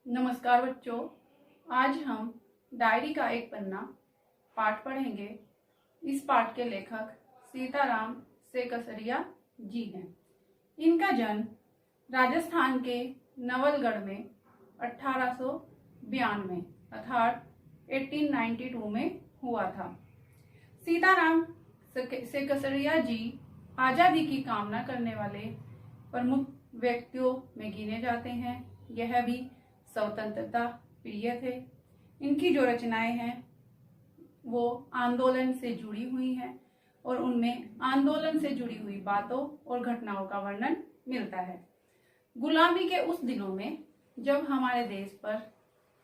नमस्कार बच्चों, आज हम डायरी का एक पन्ना पाठ पढ़ेंगे। इस पाठ के लेखक सीताराम सेकसरिया जी हैं। इनका जन्म राजस्थान के नवलगढ़ में 1892 अर्थात 1892 में हुआ था। सीताराम सेकसरिया जी आज़ादी की कामना करने वाले प्रमुख व्यक्तियों में गिने जाते हैं। यह भी स्वतंत्रता प्रिय थे। इनकी जो रचनाएं हैं वो आंदोलन से जुड़ी हुई हैं और उनमें आंदोलन से जुड़ी हुई बातों और घटनाओं का वर्णन मिलता है। गुलामी के उस दिनों में जब हमारे देश पर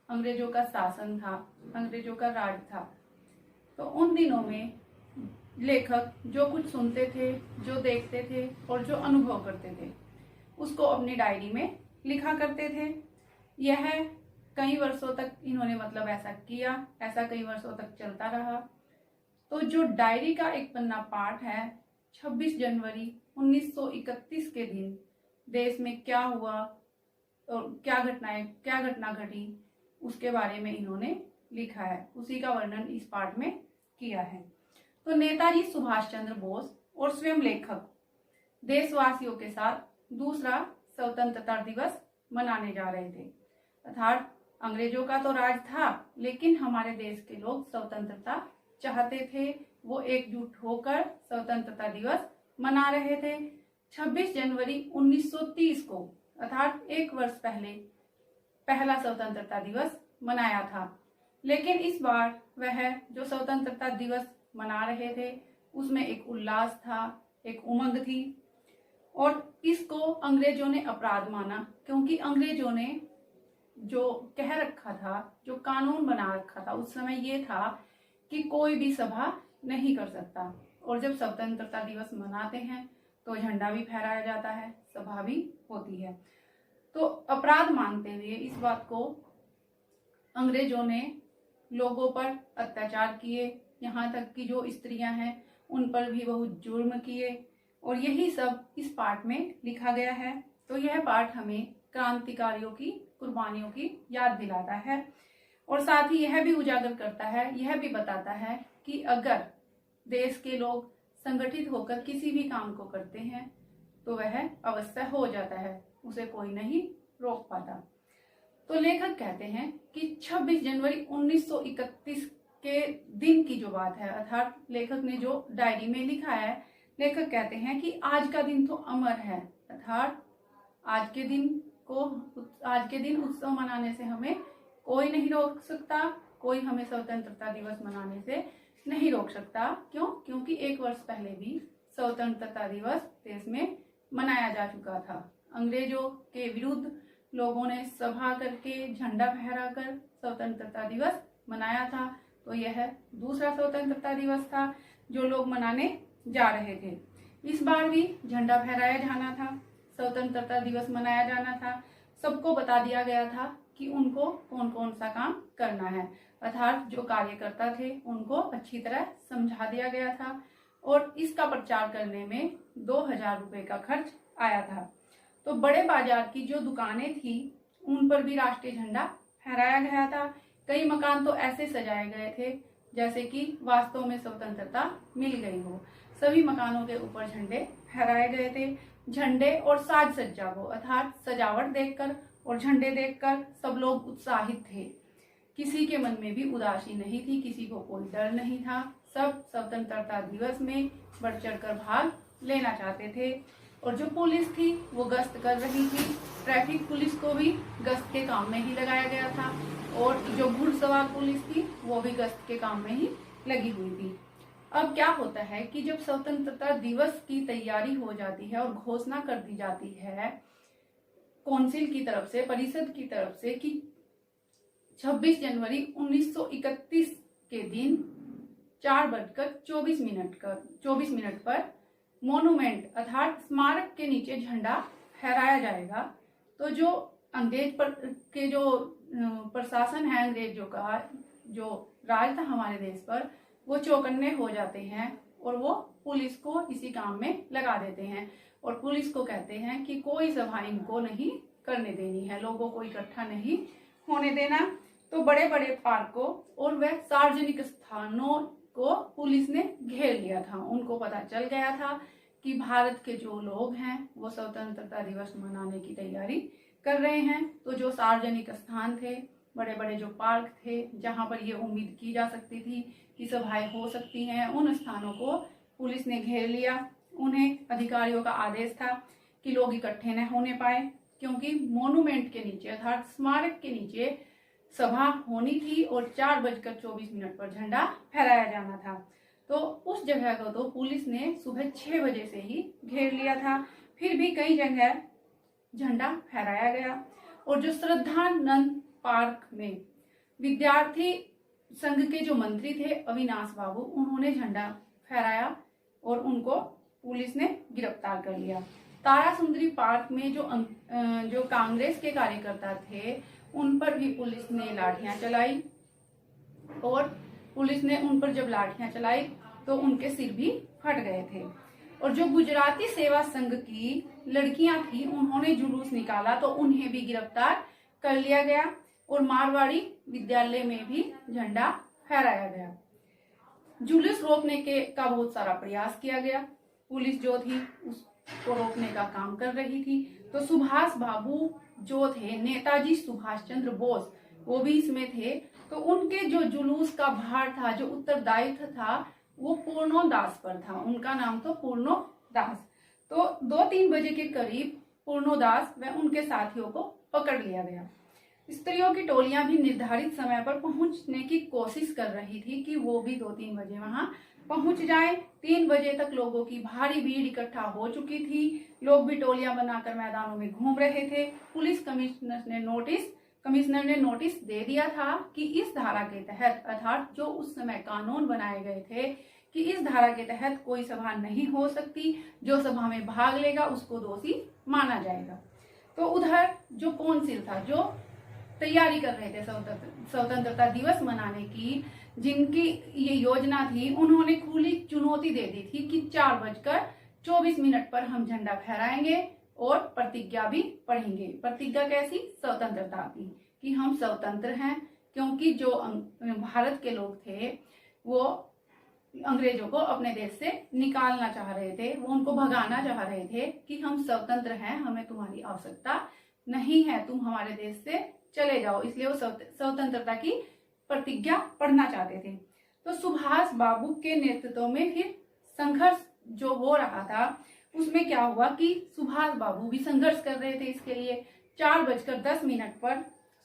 अंग्रेजों का शासन था, अंग्रेजों का राज था, तो उन दिनों में लेखक जो कुछ सुनते थे, जो देखते थे और जो अनुभव करते थे उसको अपनी डायरी में लिखा करते थे। यह कई वर्षों तक इन्होंने ऐसा किया, ऐसा कई वर्षों तक चलता रहा। तो जो डायरी का एक पन्ना पाठ है, 26 जनवरी 1931 के दिन देश में क्या हुआ और क्या घटना घटी उसके बारे में इन्होंने लिखा है, उसी का वर्णन इस पाठ में किया है। तो नेताजी सुभाष चंद्र बोस और स्वयं लेखक देशवासियों के साथ दूसरा स्वतंत्रता दिवस मनाने जा रहे थे। अर्थात अंग्रेजों का तो राज था, लेकिन हमारे देश के लोग स्वतंत्रता चाहते थे। वो एकजुट होकर स्वतंत्रता दिवस मना रहे थे। 26 जनवरी 1930 को अर्थात एक वर्ष पहले पहला स्वतंत्रता दिवस मनाया था, लेकिन इस बार वह जो स्वतंत्रता दिवस मना रहे थे उसमें एक उल्लास था, एक उमंग थी और इसको अंग्रेजों ने अपराध माना, क्योंकि अंग्रेजों ने जो कह रखा था, जो कानून बना रखा था उस समय ये था कि कोई भी सभा नहीं कर सकता, और जब स्वतंत्रता दिवस मनाते हैं तो झंडा भी फहराया जाता है, सभा भी होती है। तो अपराध मानते हुए इस बात को अंग्रेजों ने लोगों पर अत्याचार किए, यहाँ तक कि जो स्त्रियां हैं उन पर भी बहुत जुर्म किए, और यही सब इस पाठ में लिखा गया है। तो यह पाठ हमें क्रांतिकारियों की कुर्बानियों की याद दिलाता है और साथ ही यह भी उजागर करता है, यह भी बताता है कि अगर देश के लोग संगठित होकर किसी भी काम को करते हैं तो वह अवश्य हो जाता है, उसे कोई नहीं रोक पाता। तो लेखक कहते हैं कि 26 जनवरी 1931 के दिन की जो बात है, अर्थात लेखक ने जो डायरी में लिखा है, लेखक कहते हैं कि आज का दिन तो अमर है, अर्थात आज के दिन उत्सव मनाने से हमें कोई नहीं रोक सकता, कोई हमें स्वतंत्रता दिवस मनाने से नहीं रोक सकता। क्यों? क्योंकि एक वर्ष पहले भी स्वतंत्रता दिवस देश में मनाया जा चुका था। अंग्रेजों के विरुद्ध लोगों ने सभा करके, झंडा फहराकर स्वतंत्रता दिवस मनाया था। तो यह दूसरा स्वतंत्रता दिवस था जो लोग मनाने जा रहे थे। इस बार भी झंडा फहराया जाना था, स्वतंत्रता दिवस मनाया जाना था। सबको बता दिया गया था कि उनको कौन कौन सा काम करना है, अर्थात जो कार्यकर्ता थे उनको अच्छी तरह समझा दिया गया था और इसका प्रचार करने में 2000 रुपये का खर्च आया था। तो बड़े बाजार की जो दुकानें थी उन पर भी राष्ट्रीय झंडा फहराया गया था। कई मकान तो ऐसे सजाए गए थे जैसे कि वास्तव में स्वतंत्रता मिल गई हो। सभी मकानों के ऊपर झंडे फहराए गए थे। झंडे और साज सज्जा को, अर्थात सजावट देखकर और झंडे देखकर सब लोग उत्साहित थे। किसी के मन में भी उदासी नहीं थी, किसी को कोई डर नहीं था। सब स्वतंत्रता दिवस में बढ़ चढ़कर भाग लेना चाहते थे। और जो पुलिस थी वो गश्त कर रही थी, ट्रैफिक पुलिस को भी गश्त के काम में ही लगाया गया था और जो घुड़सवार पुलिस थी वो भी गश्त के काम में ही लगी हुई थी। अब क्या होता है कि जब स्वतंत्रता दिवस की तैयारी हो जाती है और घोषणा कर दी जाती है कौंसिल की तरफ से, परिषद की तरफ से, कि 26 जनवरी 1931 के दिन 4:24 पर मोनूमेंट अर्थात स्मारक के नीचे झंडा फहराया जाएगा, तो जो अंग्रेज के जो प्रशासन है, अंग्रेजों का जो राज था हमारे देश पर, वो चौकन्ने हो जाते हैं और वो पुलिस को इसी काम में लगा देते हैं और पुलिस को कहते हैं कि कोई सभा इनको नहीं करने देनी है, लोगों को इकट्ठा नहीं होने देना। तो बड़े बड़े पार्कों और वह सार्वजनिक स्थानों को पुलिस ने घेर लिया था। उनको पता चल गया था कि भारत के जो लोग हैं वो स्वतंत्रता दिवस मनाने की तैयारी कर रहे हैं। तो जो सार्वजनिक स्थान थे, बड़े बड़े जो पार्क थे जहां पर ये उम्मीद की जा सकती थी कि सभाएं हो सकती हैं, उन स्थानों को पुलिस ने घेर लिया। उन्हें अधिकारियों का आदेश था कि लोग इकट्ठे न होने पाए, क्योंकि मोन्यूमेंट के नीचे अर्थात स्मारक के नीचे सभा होनी थी और 4:24 पर झंडा फहराया जाना था। तो उस जगह को तो पुलिस ने सुबह 6 बजे से ही घेर लिया था। फिर भी कई जगह झंडा फहराया गया। और जो श्रद्धानंद पार्क में विद्यार्थी संघ के जो मंत्री थे अविनाश बाबू, उन्होंने झंडा फहराया और उनको पुलिस ने गिरफ्तार कर लिया। तारा सुंदरी पार्क में जो कांग्रेस के कार्यकर्ता थे उन पर भी पुलिस ने लाठियां चलाई और पुलिस ने उन पर जब लाठियां चलाई तो उनके सिर भी फट गए थे। और जो गुजराती सेवा संघ की लड़कियां थी उन्होंने जुलूस निकाला तो उन्हें भी गिरफ्तार कर लिया गया और मारवाड़ी विद्यालय में भी झंडा फहराया गया। जुलूस रोकने का बहुत सारा प्रयास किया गया। पुलिस जो थी उसको रोकने का काम कर रही थी। तो सुभाष बाबू जो थे, नेताजी सुभाष चंद्र बोस, वो भी इसमें थे। तो उनके जो जुलूस का भार था, जो उत्तरदायित्व था, वो पूर्णो दास पर था। उनका नाम तो पूर्णो दास। तो 2-3 बजे के करीब पूर्णो दास व उनके साथियों को पकड़ लिया गया। स्त्रियों की टोलियां भी निर्धारित समय पर पहुंचने की कोशिश कर रही थी कि वो भी 2-3 बजे वहां पहुंच जाए। 3 बजे तक लोगों की भारी भीड़ इकट्ठा हो चुकी थी। लोग भी टोलियां बनाकर मैदानों में घूम रहे थे। पुलिस कमिश्नर ने नोटिस दे दिया था कि इस धारा के तहत, अर्थात जो उस समय कानून बनाए गए थे कि इस धारा के तहत कोई सभा नहीं हो सकती, जो सभा में भाग लेगा उसको दोषी माना जाएगा। तो उधर जो कौंसिल था, जो तैयारी कर रहे थे स्वतंत्रता दिवस मनाने की, जिनकी ये योजना थी, उन्होंने खुली चुनौती दे दी थी कि 4:24 पर हम झंडा फहराएंगे और प्रतिज्ञा भी पढ़ेंगे। प्रतिज्ञा कैसी? स्वतंत्रता की, कि हम स्वतंत्र हैं, क्योंकि जो भारत के लोग थे वो अंग्रेजों को अपने देश से निकालना चाह रहे थे, वो उनको भगाना चाह रहे थे कि हम स्वतंत्र हैं, हमें तुम्हारी आवश्यकता नहीं है, तुम हमारे देश से चले जाओ। इसलिए वो स्वतंत्रता की प्रतिज्ञा पढ़ना चाहते थे। तो सुभाष बाबू के नेतृत्व में फिर संघर्ष जो हो रहा था उसमें क्या हुआ कि सुभाष बाबू भी संघर्ष कर रहे थे। इसके लिए 4:10 पर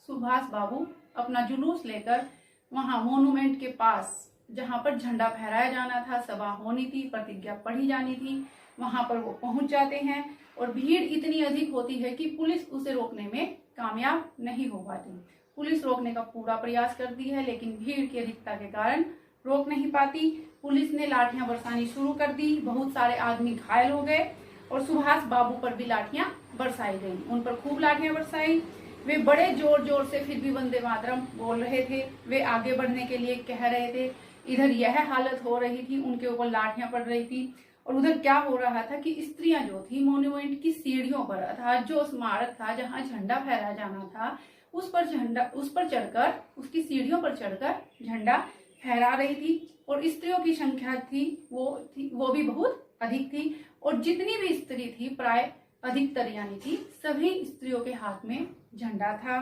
सुभाष बाबू अपना जुलूस लेकर वहां मोन्यूमेंट के पास, जहां पर झंडा फहराया जाना था, सभा होनी थी, प्रतिज्ञा पढ़ी जानी थी, वहां पर वो पहुंच जाते हैं। और भीड़ इतनी अधिक होती है कि पुलिस उसे रोकने में कामयाब नहीं हो पाती। पुलिस रोकने का पूरा प्रयास करती है लेकिन भीड़ की अधिकता के कारण रोक नहीं पाती। पुलिस ने लाठियां बरसानी शुरू कर दी। बहुत सारे आदमी घायल हो गए और सुभाष बाबू पर भी लाठियां बरसाई गई। उन पर खूब लाठियां बरसाई। वे बड़े जोर जोर से फिर भी वंदे मातरम बोल रहे थे। वे आगे बढ़ने के लिए कह रहे थे। इधर यह हालत हो रही थी, उनके ऊपर लाठियां पड़ रही थी। और उधर क्या हो रहा था कि स्त्रियां जो थी मोन्यूमेंट की सीढ़ियों पर, अर्थात जो स्मारक था जहां झंडा फहराया जाना था, उस पर चढ़कर, उसकी सीढ़ियों पर चढ़कर झंडा फहरा रही थी। और स्त्रियों की संख्या थी वो भी बहुत अधिक थी। और जितनी भी स्त्री थी, प्राय अधिकतर यानी कि सभी स्त्रियों के हाथ में झंडा था।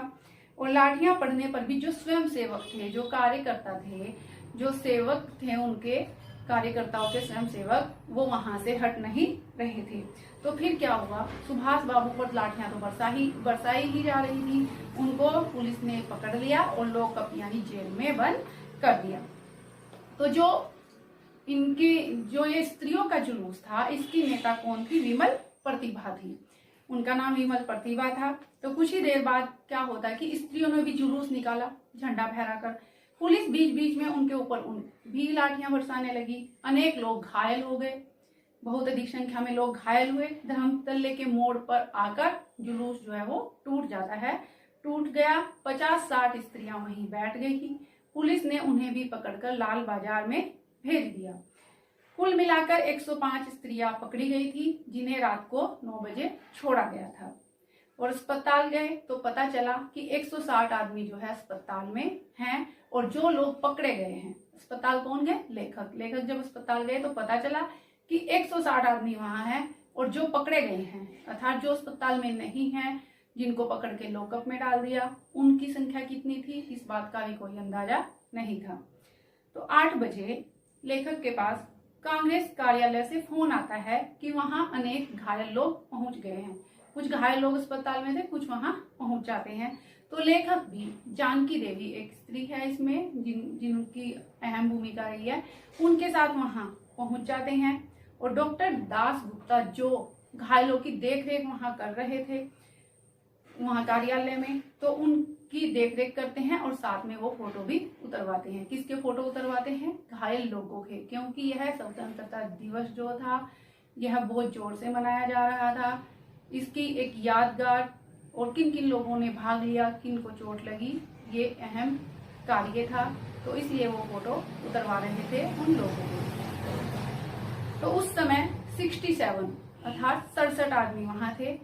और लाठियां पड़ने पर भी जो स्वयं सेवक थे, जो कार्यकर्ता थे, जो सेवक थे, उनके कार्यकर्ताओं के स्वयं सेवक, वो वहां से हट नहीं रहे थे। तो फिर क्या हुआ, सुभाष बाबू पर लाठियां तो बरसाई ही जा रही थी। उनको पुलिस ने पकड़ लिया और लॉकअप यानी जेल में बंद कर दिया। तो जो ये स्त्रियों का जुलूस था, इसकी नेता कौन थी? विमल प्रतिभा थी। उनका नाम विमल प्रतिभा था। तो कुछ ही देर बाद क्या होता है कि स्त्रियों ने भी जुलूस निकाला झंडा फहराकर। पुलिस बीच बीच में उनके ऊपर भी लाठियां बरसाने लगी। अनेक लोग घायल हो गए, बहुत अधिक संख्या में लोग घायल हुए। धर्मतल्ले के मोड़ पर आकर जुलूस जो है वो टूट जाता है, टूट गया। 50-60 स्त्रियां वहीं बैठ गई थी। पुलिस ने उन्हें भी पकड़कर लाल बाजार में भेज दिया। कुल मिलाकर 105 स्त्रियां पकड़ी गई थी, जिन्हें रात को 9 बजे छोड़ा गया था। और अस्पताल गए तो पता चला कि 160 आदमी जो है अस्पताल में हैं, और जो लोग पकड़े गए हैं, अस्पताल कौन गए? लेखक जब अस्पताल गए तो पता चला कि 160 आदमी वहां हैं, और जो पकड़े गए हैं अर्थात जो अस्पताल में नहीं है, जिनको पकड़ के लॉकअप में डाल दिया, उनकी संख्या कितनी थी इस बात का भी कोई अंदाजा नहीं था। तो 8 बजे लेखक के पास कांग्रेस कार्यालय से फोन आता है कि वहां अनेक घायल लोग पहुंच गए हैं। कुछ घायल लोग अस्पताल में थे, कुछ वहां पहुंच जाते हैं। तो लेखक भी, जानकी देवी एक स्त्री है इसमें जिनकी अहम भूमिका रही है, उनके साथ वहां पहुंच जाते हैं। और डॉक्टर दास गुप्ता जो घायलों की देखरेख वहां कर रहे थे वहां कार्यालय में, तो उनकी देखरेख करते हैं और साथ में वो फोटो भी उतरवाते हैं। किसके फोटो उतरवाते हैं? घायल लोगों के, क्योंकि यह स्वतंत्रता दिवस जो था यह बहुत जोर से मनाया जा रहा था। इसकी एक यादगार, और किन किन लोगों ने भाग लिया, किन को चोट लगी, ये अहम कार्य था, तो इसलिए वो फोटो उतरवा रहे थे उन लोगों को। तो उस समय 67 अर्थात 67 आदमी वहां थे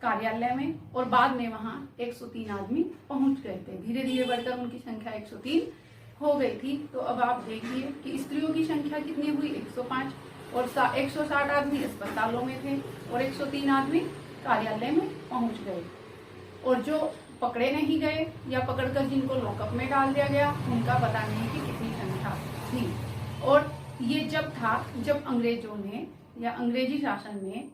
कार्यालय में, और बाद में वहां 103 आदमी पहुंच गए थे। धीरे धीरे बढ़कर उनकी संख्या 103 हो गई थी। तो अब आप देखिए कि स्त्रियों की संख्या कितनी हुई? 105, और 160 आदमी अस्पतालों में थे और 103 आदमी कार्यालय में पहुंच गए। और जो पकड़े नहीं गए या पकड़कर जिनको लॉकअप में डाल दिया गया, उनका पता नहीं कि कितनी संख्या थी। और ये जब था जब अंग्रेजों ने या अंग्रेजी शासन ने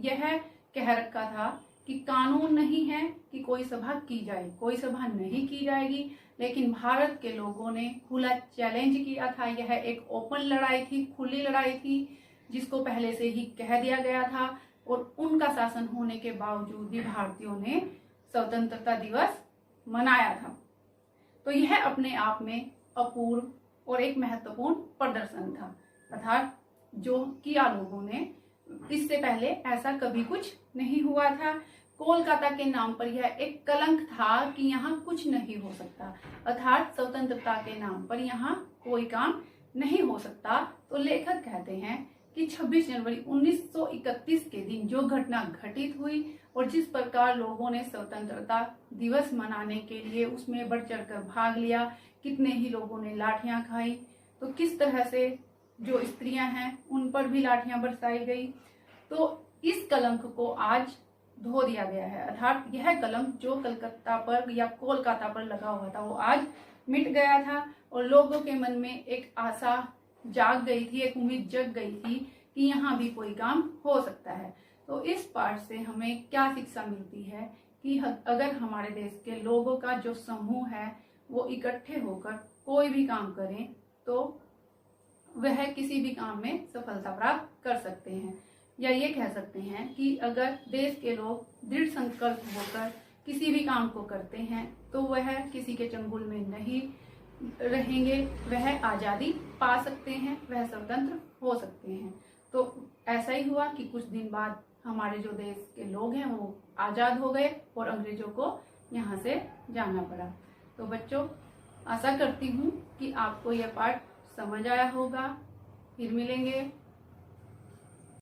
यह कह रखा था कि कानून नहीं है कि कोई सभा की जाए, कोई सभा नहीं की जाएगी। लेकिन भारत के लोगों ने खुला चैलेंज किया था। यह एक ओपन लड़ाई थी, खुली लड़ाई थी, जिसको पहले से ही कह दिया गया था। और उनका शासन होने के बावजूद भी भारतीयों ने स्वतंत्रता दिवस मनाया था। तो यह अपने आप में अपूर्व और एक महत्वपूर्ण प्रदर्शन था। अर्थात जो किया लोगों ने, इससे पहले ऐसा कभी कुछ नहीं हुआ था। कोलकाता के नाम पर यह एक कलंक था कि यहाँ कुछ नहीं हो सकता, अर्थात स्वतंत्रता के नाम पर यहाँ कोई काम नहीं हो सकता। तो लेखक कहते हैं कि 26 जनवरी 1931 के दिन जो घटना घटित हुई और जिस प्रकार लोगों ने स्वतंत्रता दिवस मनाने के लिए उसमें बढ़ चढ़कर भाग लिया, कितने ही लोगों ने लाठियां खाई, तो किस तरह से जो स्त्रियां हैं उन पर भी लाठियां बरसाई गई। तो इस कलंक को आज धो दिया गया है, अर्थात यह कलंक जो कलकत्ता पर या कोलकाता पर लगा हुआ था वो आज मिट गया था। और लोगों के मन में एक आशा जाग गई थी, एक उम्मीद जग गई थी कि यहाँ भी कोई काम हो सकता है। तो इस पाठ से हमें क्या शिक्षा मिलती है कि अगर हमारे देश के लोगों का जो समूह है वो इकट्ठे होकर कोई भी काम करें तो वह किसी भी काम में सफलता प्राप्त कर सकते हैं। या ये कह सकते हैं कि अगर देश के लोग दृढ़ संकल्प होकर किसी भी काम को करते हैं तो वह किसी के चंगुल में नहीं रहेंगे, वह आज़ादी पा सकते हैं, वह स्वतंत्र हो सकते हैं। तो ऐसा ही हुआ कि कुछ दिन बाद हमारे जो देश के लोग हैं वो आज़ाद हो गए और अंग्रेजों को यहाँ से जाना पड़ा। तो बच्चों, आशा करती हूँ कि आपको यह पाठ समझ आया होगा। फिर मिलेंगे